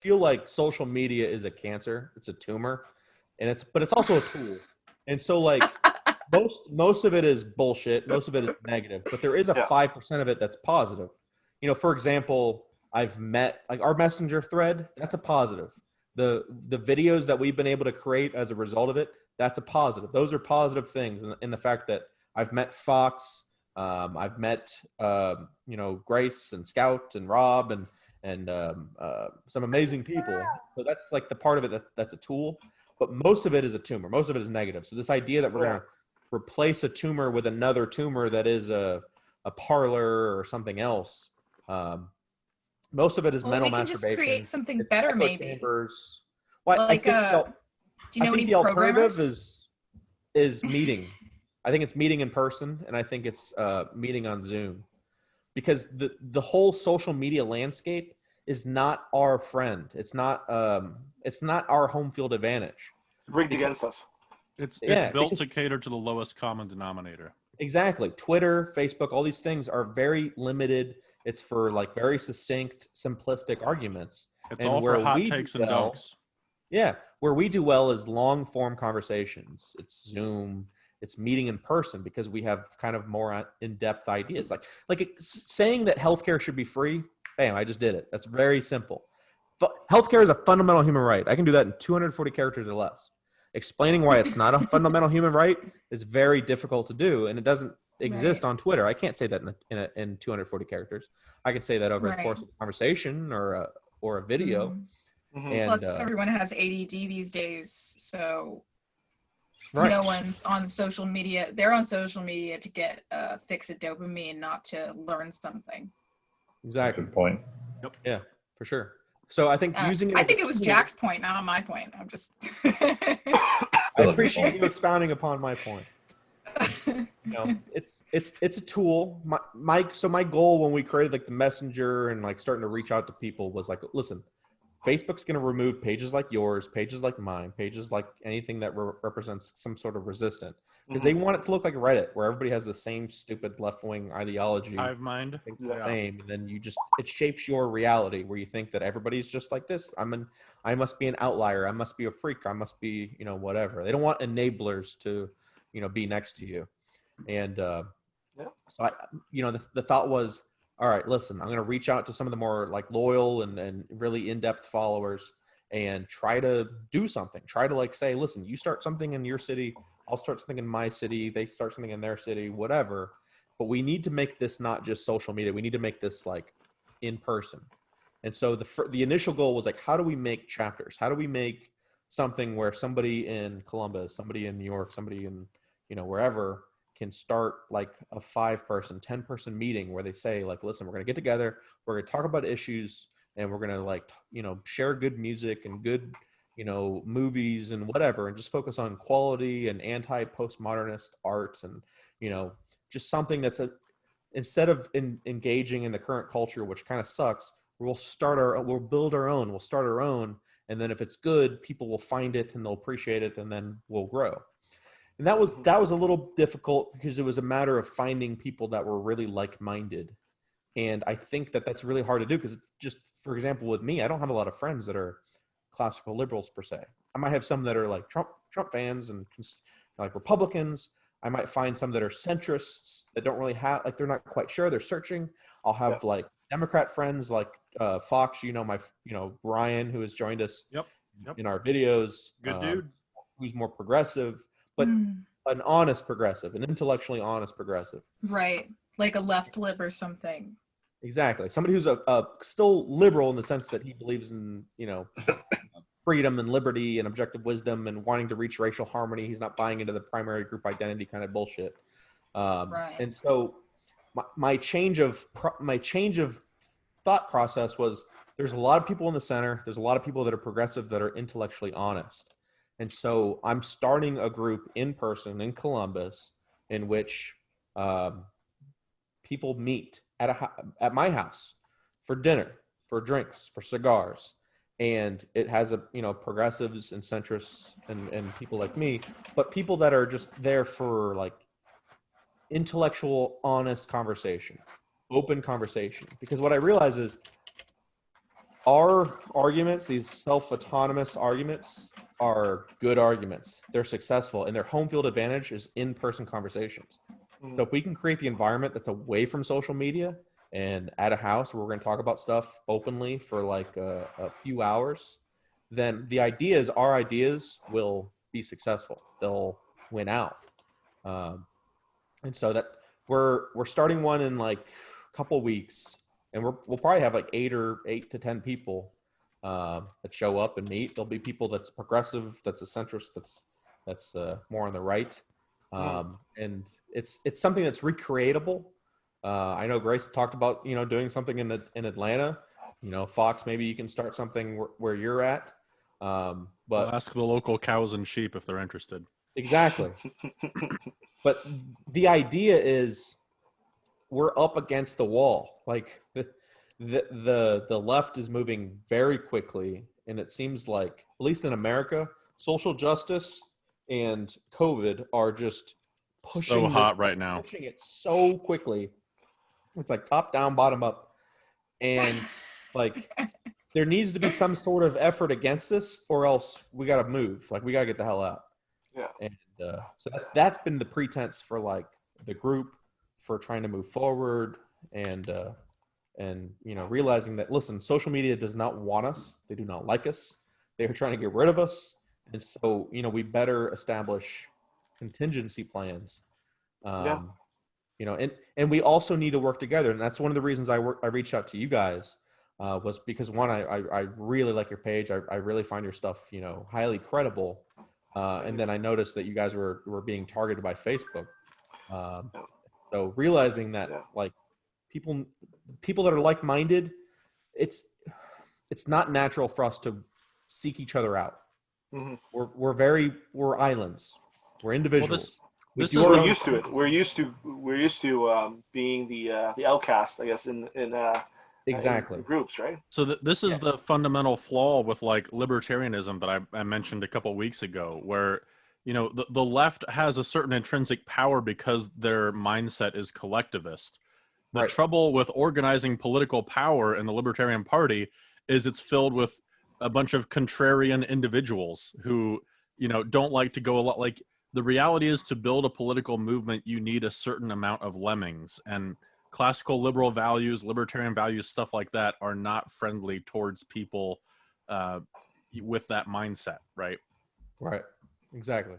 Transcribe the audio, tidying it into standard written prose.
feel like social media is a cancer. It's a tumor, and but it's also a tool. And so like most of it is bullshit. Most of it is negative, but there is a 5% of it that's positive. For example, I've met like our messenger thread. That's a positive. The videos that we've been able to create as a result of it, that's a positive. Those are positive things. And the fact that I've met Fox, I've met Grace and Scout and Rob and some amazing people. So that's like the part of it that's a tool. But most of it is a tumor. Most of it is negative. So this idea that we're going to replace a tumor with another tumor that is a parlor or something else. Most of it is mental masturbation. We can just create something better, maybe. Chambers. Well, like, do you know any the alternative programmers? is meeting. I think it's meeting in person, and I think it's meeting on Zoom, because the whole social media landscape is not our friend. It's not our home field advantage. Rigged against us. It's built to cater to the lowest common denominator. Exactly. Twitter, Facebook, all these things are very limited. It's for like very succinct, simplistic arguments. It's all for hot takes and dunks. Yeah. Where we do well is long form conversations. It's Zoom. It's meeting in person, because we have kind of more in-depth ideas. Like saying that healthcare should be free. Bam, I just did it. That's very simple. Healthcare is a fundamental human right. I can do that in 240 characters or less. Explaining why it's not a fundamental human right is very difficult to do, and it doesn't exist on Twitter. I can't say that in 240 characters. I can say that over the course of a conversation or a video. Mm-hmm. And, plus, everyone has ADD these days, so no one's on social media. They're on social media to get a fix of dopamine, not to learn something. Exactly. Good point. Yep. Yeah, for sure. So I think using it. I think it was Jack's point, not my point. I'm just. I appreciate you expounding upon my point. It's a tool. My goal when we created like the messenger and like starting to reach out to people was like, listen, Facebook's going to remove pages like yours, pages like mine, pages like anything that represents some sort of resistance, because they want it to look like Reddit, where everybody has the same stupid left-wing ideology. Hive mind. The same, and then it shapes your reality where you think that everybody's just like this. I must be an outlier. I must be a freak. I must be, whatever. They don't want enablers to, be next to you. And so the thought was, all right, listen, I'm going to reach out to some of the more like loyal and really in-depth followers and try to do something. Try to like say, listen, you start something in your city, I'll start something in my city, they start something in their city, whatever. But we need to make this not just social media. We need to make this like in person. And so the initial goal was like, how do we make chapters? How do we make something where somebody in Columbus, somebody in New York, somebody in, wherever can start like a 5-person, 10-person meeting where they say like, listen, we're going to get together, we're going to talk about issues, and we're going to like, share good music and good, movies and whatever, and just focus on quality and anti-postmodernist art and, just something that's instead of engaging in the current culture, which kind of sucks, we'll build our own, we'll start our own. And then if it's good, people will find it and they'll appreciate it, and then we'll grow. And that was a little difficult because it was a matter of finding people that were really like-minded. And I think that that's really hard to do because just, for example, with me, I don't have a lot of friends that are classical liberals per se. I might have some that are like Trump fans and like Republicans. I might find some that are centrists that don't really have, like, they're not quite sure. They're searching. I'll have like Democrat friends like Fox, Brian, who has joined us in our videos. Good dude. Who's more progressive, but an honest progressive, an intellectually honest progressive. Right. Like a left lib or something. Exactly. Somebody who's a still liberal in the sense that he believes in, freedom and liberty and objective wisdom and wanting to reach racial harmony. He's not buying into the primary group identity kind of bullshit. Right. And so my change of thought process was there's a lot of people in the center. There's a lot of people that are progressive that are intellectually honest. And so I'm starting a group in person in Columbus in which people meet at my house for dinner, for drinks, for cigars. And it has progressives and centrists and people like me, but people that are just there for like intellectual, honest conversation, open conversation. Because what I realize is our arguments, these self-autonomous arguments, are good arguments. They're successful, and their home field advantage is in-person conversations. So if we can create the environment that's away from social media and at a house where we're going to talk about stuff openly for like a few hours, then the ideas, our ideas, will be successful. They'll win out. And so that we're starting one in like a couple weeks, and we'll probably have like 8 to 10 people that show up and meet. There'll be people that's progressive, that's a centrist, that's more on the right. And it's something that's recreatable. I know Grace talked about, doing something in Atlanta, Fox, maybe you can start something where you're at. But I'll ask the local cows and sheep if they're interested. Exactly. But the idea is we're up against the wall. Like the left is moving very quickly. And it seems like, at least in America, social justice and COVID are just pushing so hot right now. Pushing it so quickly. It's like top down, bottom up. And like there needs to be some sort of effort against this, or else we got to move. Like we got to get the hell out. Yeah. And so that's been the pretense for like the group for trying to move forward and realizing that, listen, social media does not want us. They do not like us. They are trying to get rid of us. And so, we better establish contingency plans. And we also need to work together. And that's one of the reasons I reached out to you guys was because, one, I really like your page. I really find your stuff, highly credible. And then I noticed that you guys were being targeted by Facebook. So realizing that like people that are like-minded, it's not natural for us to seek each other out. Mm-hmm. We're islands. We're individuals. We're used to it. We're used to being the outcast, I guess, in exactly in groups, right? So this is the fundamental flaw with like libertarianism that I mentioned a couple weeks ago, where the left has a certain intrinsic power because their mindset is collectivist. The trouble with organizing political power in the Libertarian Party is it's filled with a bunch of contrarian individuals who don't like to go a lot. Like the reality is, to build a political movement, you need a certain amount of lemmings, and classical liberal values, libertarian values, stuff like that are not friendly towards people with that mindset, right? Right. Exactly.